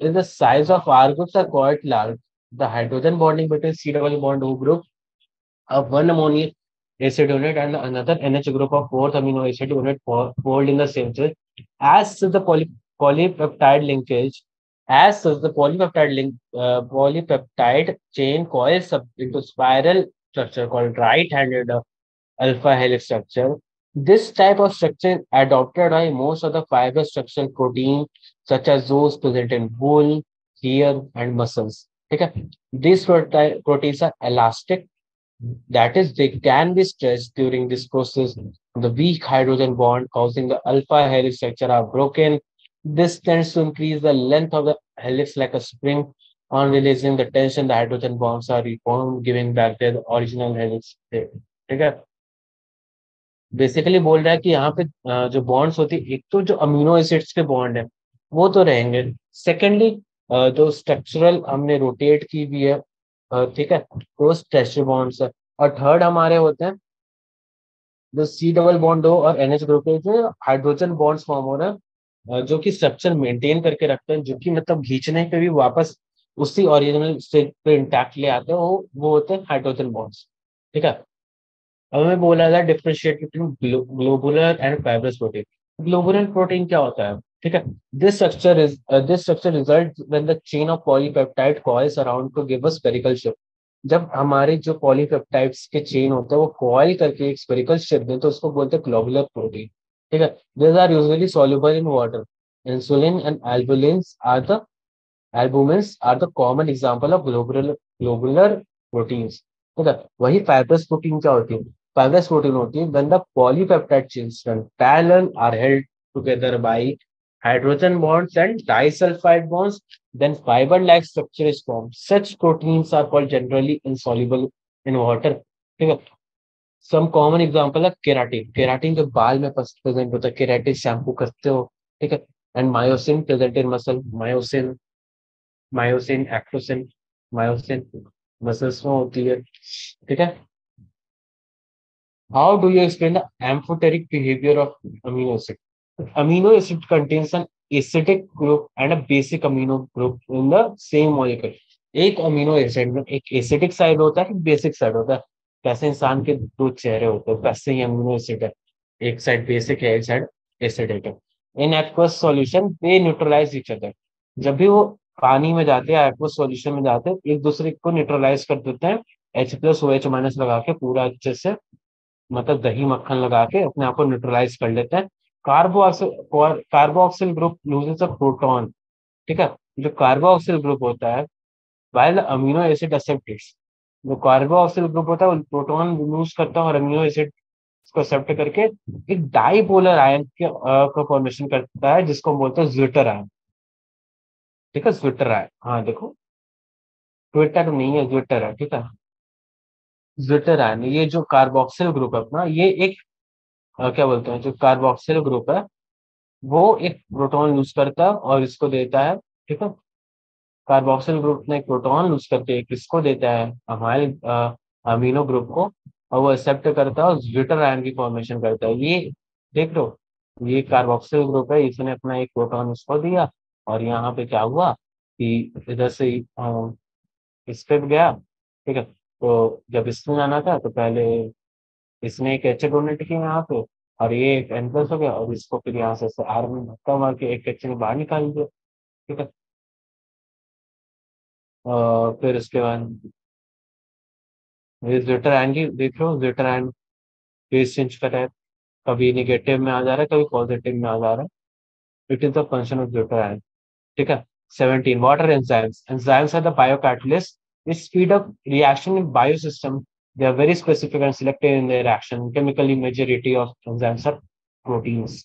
is the size of R groups are quite large. The hydrogen bonding between C double bond O group of one ammonia acid unit and another NH group of fourth amino acid unit fold in the same cell. As such, the polypeptide linkage, as such, the polypeptide chain coils up into spiral structure called right-handed alpha helix structure. This type of structure is adopted by most of the fiber structural proteins, such as those present in wool, hair, and muscles. Okay? These proteins are elastic, that is, they can be stretched during this process. The weak hydrogen bond causing the alpha helix structure are broken. This tends to increase the length of the helix like a spring. On releasing the tension, the hydrogen bonds are reformed, giving back their original helix. ठीक है। Basically बोल रहा है कि यहाँ पे जो bonds होती है, एक तो जो अमीनो एसिड्स के बॉन्ड है वो तो रहेंगे। सेकेंडली जो स्ट्रक्चरल हमने रोटेट की भी है, ठीक है, वो स्ट्रेचर बॉन्ड्स है। और थर्ड हमारे होते हैं जो सी डबल बॉन्ड हो और एनएच ग्रुप के जो हाइड्रोजन बॉन्ड्स फॉर्म हो रहे हैं, जो कि स्ट्रक्चर मेंटेन करके रखते हैं, जो कि मतलब खींचने पे भी वापस उसी ओरिजिनल स्टेट पे इंटैक्ट ले आते हैं, वो होते हैं हाइड्रोजन बॉन्ड्स। ठीक है। अब हमें बोला था differentiate between globular and fibrous protein. Globular protein क्या होता है? ठीक है, this structure result when the chain of polypeptide coils around two give a spherical shape. जब हमारे जो पॉलीपेप्टाइड्स के चेन होते हैं वो कॉइल करके एक स्फेरिकल शेप देते हैं, तो उसको बोलते हैं ग्लोबुलर प्रोटीन। ठीक है, these are usually soluble in water. Insulin and albumins are the common example of globular proteins. ठीक है, वही फाइब्रस प्रोटीन क्या होती है? फाइब्रस प्रोटीन होती है when the polypeptide chains run parallel are held together by hydrogen bonds and disulfide bonds, then fiber-like structure is formed. Such proteins are called generally insoluble in water. ठीक है, some common example है keratin. Keratin जो बाल में present होता है, keratin shampoo करते हो। ठीक है, and myosin present in muscle. Myosin एक्टोसिन, मायोसिन मसल्स में होती है। ठीक है। How do you explain the amphoteric behaviour of amino acid? Amino acid contains an acidic group and a basic amino group in the same molecule. एक amino acid में एक acidic side होता है, एक बेसिक साइड होता है। कैसे इंसान के दो चेहरे होते हैं, वैसे ही अमीनो एसिड है, एक साइड बेसिक है, एक साइड एसिडिक है। In aqueous solution they neutralize each other. जब भी वो पानी में जाते हैं, एक्वस सॉल्यूशन में जाते हैं, एक दूसरे को न्यूट्रलाइज कर देते हैं। H+OH- लगा के पूरा अच्छे से, मतलब दही मक्खन लगा के अपने आप को न्यूट्रलाइज कर लेते हैं। Carboxyl group loses a proton. ठीक है, जो कार्बोक्सिल ग्रुप होता है, while the amino acid accept, जो कार्बोक्सिल ग्रुप होता है वो प्रोटॉन लूज करता है और अमीनो एसिड को एक्सेप्ट करके एक डाइपोलर आयन के का फॉर्मेशन करता है, जिसको हम बोलते हैं ज्विटर आयन। ठीक है, ज्विटर आयन, हाँ देखो, ट्विटर नहीं है, ज्विटर है। ठीक है, ज्विटर आयन, ये जो कार्बोक्सिल ग्रुप है अपना, ये एक क्या बोलते हैं, जो कार्बोक्सिल ग्रुप है वो एक प्रोटॉन लूज करता है और इसको देता है। ठीक है, कार्बोक्सिल ग्रुप ने एक प्रोटॉन लूज करके एक इसको देता है हमारे अमीनो ग्रुप को, और वो एक्सेप्ट करता है और ज्विटर आयन की फॉर्मेशन करता है। ये देख लो, ये कार्बोक्सिल ग्रुप है, इसने अपना एक प्रोटॉन उसको दिया, और यहाँ पे क्या हुआ कि इधर से इस पे भी गया। ठीक है, तो जब इसमें जाना था तो पहले इसने एक एच डोनेट किया यहाँ पे, और ये एक एन प्लस हो गया, और इसको फिर यहाँ से आर में धक्का मार के एक एच बाहर निकाल दिया। ठीक है, फिर उसके बाद ये ज्विटर आयन की देख लो, ज्विटर आयन फेज चेंज कर रहा है, कभी निगेटिव में आ जा रहा है, कभी पॉजिटिव में आ जा रहा है। It is the function of zwitter ion. ठीक है, 17 water enzymes. Enzymes are the biocatalyst which speed up reaction in biosystem. They are very specific and selective in their action. Chemically majority of enzymes are proteins.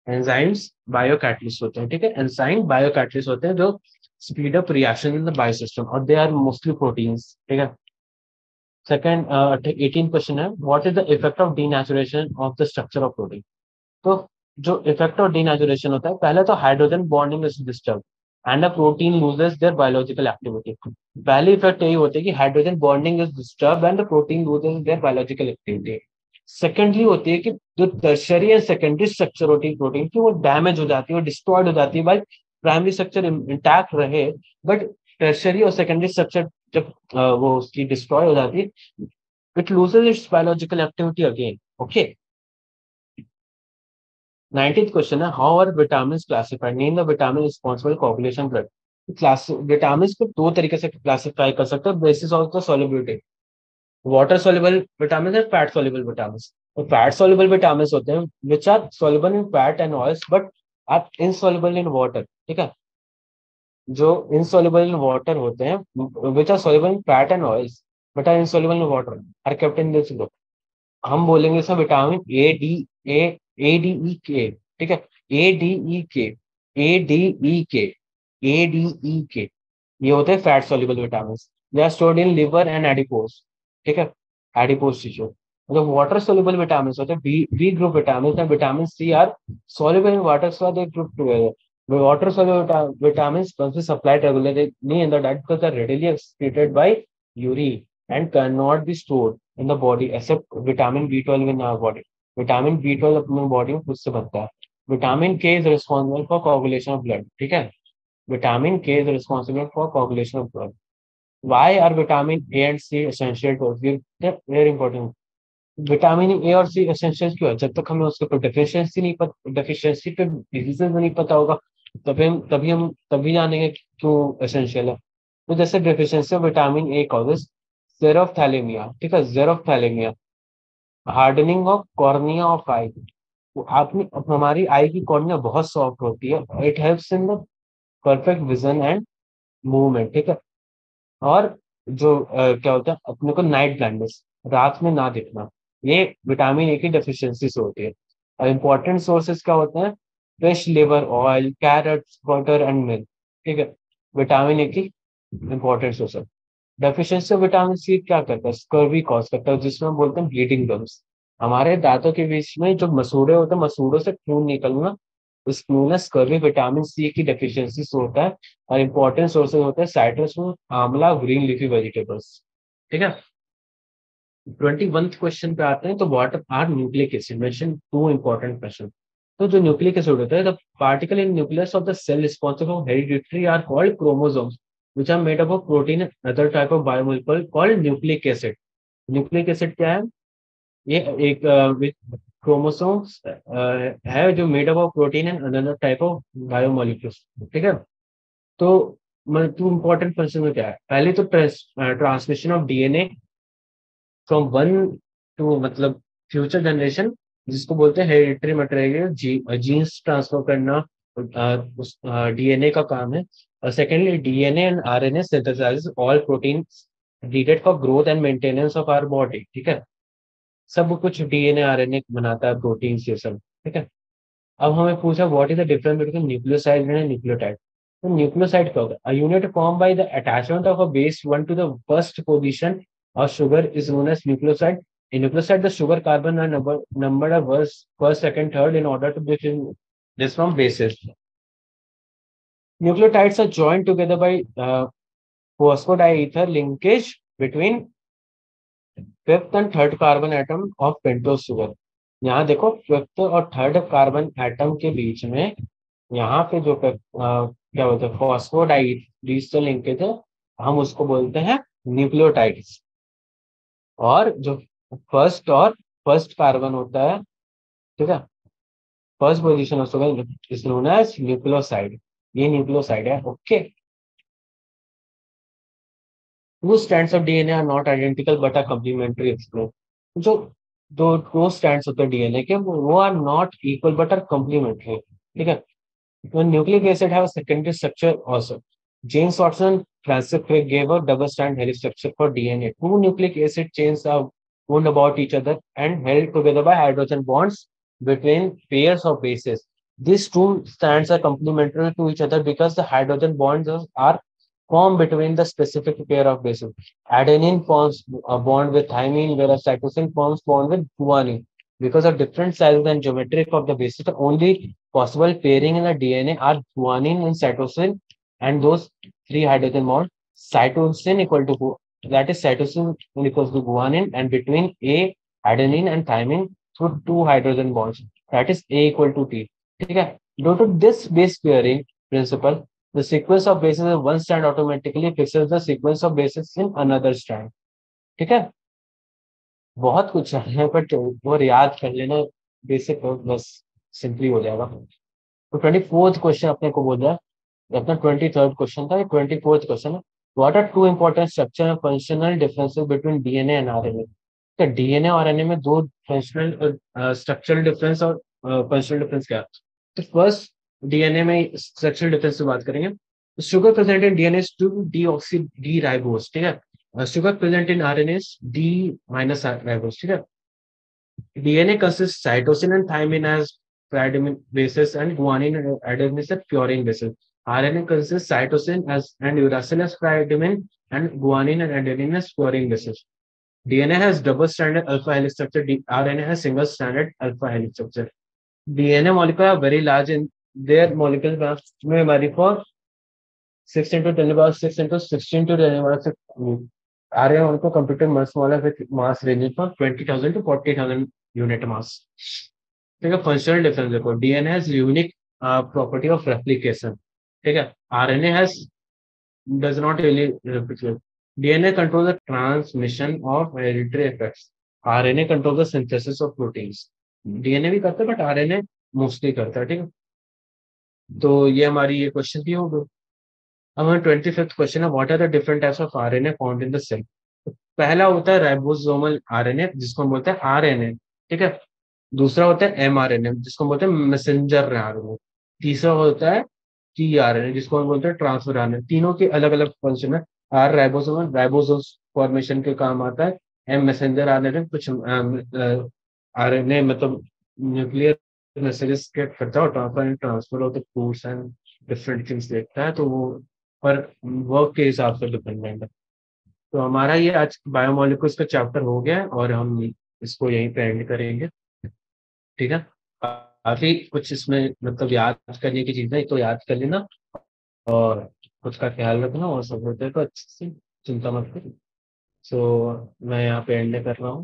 Enzymes biocatalyst होते हैं। ठीक है, enzyme biocatalyst होते हैं जो speed up reaction in the biosystem, और they are mostly proteins. ठीक है। सेकंड 18 क्वेश्चन है, what is the effect of denaturation of the structure of protein? तो जो इफेक्ट ऑफ डीनेचुरेशन होता है, पहले तो hydrogen bonding is disturb and a protein loses their biological activity. पहली इफेक्ट यही होती है कि hydrogen bonding is disturb and the protein loses their biological activity. Secondly होती है कि जो टर्शरी एंड सेकेंडरी स्ट्रक्चर होती है प्रोटीन की, वो डैमेज हो जाती है, वो डिस्ट्रॉयड हो जाती है। भाई प्राइमरी स्ट्रक्चर इंटैक्ट रहे, बट टर्शरी और सेकेंडरी स्ट्रक्चर जब वो उसकी डिस्ट्रॉय हो जाती है, it loses its biological activity again. Okay. 19th question है, how are vitamin classified? Name the vitamin responsible coagulation blood. Class vitamin को दो तरीके से क्लासिफाई कर सकते हैं basis of the solubility. Water soluble vitamin है, फैट soluble विटामिन। तो फैट soluble विटामिन होते हैं which are soluble in fat and oils but are insoluble in water. ठीक है, जो इनसॉल्युबल इन वाटर होते हैं which are soluble in fat and oils but are insoluble in water are kept in this group. हम बोलेंगे इसमें vitamin A A D E के। ठीक है, ए डी ई के, ए डी ई के, ए डी ई के, ये होते हैं fat soluble vitamin. They are stored in liver and adipose. ठीक है, एडिपोज टिश्यू। जो वाटर soluble विटामिन होते हैं B B group vitamin and vitamin C are soluble in water, so they group together. Water soluble vitamins must be supplied regularly in the diet because they are readily excreted by urine and cannot be stored in the body except vitamin B12 in our body. Vitamin B12 अपने body में खुद से बनता है. Vitamin K is responsible for coagulation of blood. ठीक है. Vitamin K is responsible for coagulation of blood. Why are vitamin A and C essential to us? ये very important. Vitamin A और सी एसेंशियल क्यों है? जब तक हमें उसके ऊपर डेफिशिएंसी पे डिजीजेस नहीं पता होगा, तभी जानेंगे कि क्यों एसेंशियल है. तो जैसे deficiency of vitamin A causes xerophthalmia. ठीक है, xerophthalmia, hardening of cornea of eye. आपने हमारी आई की कॉर्निया बहुत सॉफ्ट होती है. It helps in the perfect vision and movement. ठीक है. और जो क्या होता है अपने को नाइट ब्लाइंडनेस, रात में ना दिखना, ये विटामिन ए की डेफिशिएंसी से होती है. और इम्पोर्टेंट सोर्सेज क्या होते हैं? Fish liver oil, carrots, butter and milk. ठीक है, विटामिन ए की इम्पोर्टेंट सोर्स है. डेफिशिएंसी ऑफ विटामिन सी क्या करता है? स्कर्वी कॉज करता है, जिसमें हम बोलते हैं ब्लीडिंग गम्स. हमारे दांतों के बीच में जो मसूड़े होते हैं, मसूड़ों से खून निकलना, उस खून में स्कर्वी विटामिन सी की डेफिशिएंसी से होता है. और इम्पोर्टेंट सोर्सेज होते हैं साइट्रस में, आंवला, ग्रीन लीफी वेजिटेबल्स. ठीक है. 21 क्वेश्चन पे आते हैं. तो what are nucleic acid? Mention two important question. तो जो न्यूक्लिक एसिड होता है, the particle in nucleus of the cell responsible for hereditary are called chromosomes which are made up of protein and other type of biomolecule called nucleic acid. Nucleic acid क्या है? ये एक chromosomes है जो made up of protein and other type of biomolecules. ठीक है. तो two important function में क्या है? पहले तो transmission of DNA from one two मतलब फ्यूचर जनरेशन, जिसको बोलते हैं हेरिडिटरी मटेरियल, जीन्स ट्रांसफर करना उस डीएनए का काम है. और secondly DNA and RNA synthesize all protein needed for growth and maintenance of our body. ठीक है. सब कुछ डीएनए आरएनए बनाता है, प्रोटीन ये सब. ठीक है. अब हमें पूछा what is the difference between nucleoside and nucleotide. तो न्यूक्लियोसाइड क्या होगा? A unit form by the attachment of a base one two the first position और sugar is known as nucleoside. In nucleoside, the sugar carbon are numbered as first, second, third in order to distinguish this from bases. Nucleotides are joined together by phosphodiether linkage between fifth and third carbon atom of pentose sugar. यहाँ देखो fifth और third carbon atom के बीच में यहाँ पे जो क्या बोलते हैं फॉस्फोडाइस्टर लिंकेज है, हम उसको बोलते हैं न्यूक्लियोटाइड्स. और जो फर्स्ट कार्बन होता है, ठीक है, first position of sugar is known as nucleoside. ये न्यूक्लियोसाइड है. Okay. Two strands of DNA are not identical but are complementary. Explain. जो दो स्ट्रैंड्स होते हैं डीएनए के, वो are not equal but are complementary. ठीक है. When nucleic acid have a secondary structure also. James Watson, Francis Crick gave a double-strand helical structure for DNA. Two nucleic acid chains are wound about each other and held together by hydrogen bonds between pairs of bases. These two strands are complementary to each other because the hydrogen bonds are formed between the specific pair of bases. Adenine forms a bond with thymine, whereas cytosine forms bond with guanine. Because of different sizes and geometry of the bases, the only possible pairing in the DNA are guanine and cytosine, and those three hydrogen bonds. Cytosine equal to that is cytosine equals to guanine, and between A adenine and thymine through two hydrogen bonds. That is A equal to T. Okay. Due to this base pairing principle, the sequence of bases in one strand automatically fixes the sequence of bases in another strand. ठीक है. बहुत कुछ है but वो याद कर लेना basic, बस सिंपली हो जाएगा. तो 24th क्वेश्चन अपने को बोल रहा है. अपना 23rd क्वेश्चन था, 24th क्वेश्चन है. What are two important structure and functional differences between DNA and RNA. तो डीएनए और आरएनए में दो फंक्शनल स्ट्रक्चरल डिफरेंस और फंक्शनल डिफरेंस क्या है? तो फर्स्ट डीएनए में स्ट्रक्चरल डिफरेंस से बात करेंगे. Sugar present in DNA is 2 deoxy D ribose. ठीक है. Sugar present in RNA is D minus ribose. ठीक है. DNA consists cytosine and thymine as pyrimidine bases and guanine and adenine as purine bases. RNA consists cytosine as and uracil as pyrimidine and guanine and adenine as purine bases. DNA has double-stranded alpha helix structure. RNA has single-stranded alpha helix structure. DNA molecule are very large in their molecular mass may vary for 6 into 10 to the power 6 into 16 to 10 to the power 6. RNA also computed much smaller with mass ranging from 20,000 to 40,000 unit mass. ठीक है, functional difference देखो, DNA has unique property of replication, ठीक है, RNA has does not really replicate. DNA controls the transmission of hereditary effects. RNA controls the synthesis of proteins. DNA भी करता है but RNA mostly करता है, ठीक है। तो ये हमारी ये क्वेश्चन की हो गई। अब हमारा 25th क्वेश्चन है, what are the different types of RNA found in the cell. पहला होता है राइबोसोमल आरएनए जिसको हम बोलते हैं आरएनए, ठीक है। दूसरा होता है एमआरएनए जिसको हम बोलते हैं मैसेंजर आरएनए। तीसरा होता है टीआरएनए जिसको हम बोलते हैं ट्रांसफर आरएनए। तीनों के अलग अलग फंक्शन है। आर राइबोसोमल राइबोसोम्स फॉर्मेशन के काम आता है। एम मैसेंजर आरएनए कुछ आरएनए मतलब न्यूक्लियर मैसेजेस के करता है और ट्रांसफर होता है फूड्स एंड डिफरेंट थिंग्स देखता है, तो वो पर वर्क के हिसाब से डिपेंडेंट है। तो हमारा ये आज बायोमोलिकुल्स का चैप्टर हो गया है और हम इसको यहीं पे एंड करेंगे, ठीक है। काफी कुछ इसमें मतलब याद करने की चीजें तो याद कर लेना और खुद का ख्याल रखना और सब होते को अच्छे से चिंता मत करो। सो मैं यहाँ पे एंड कर रहा हूँ।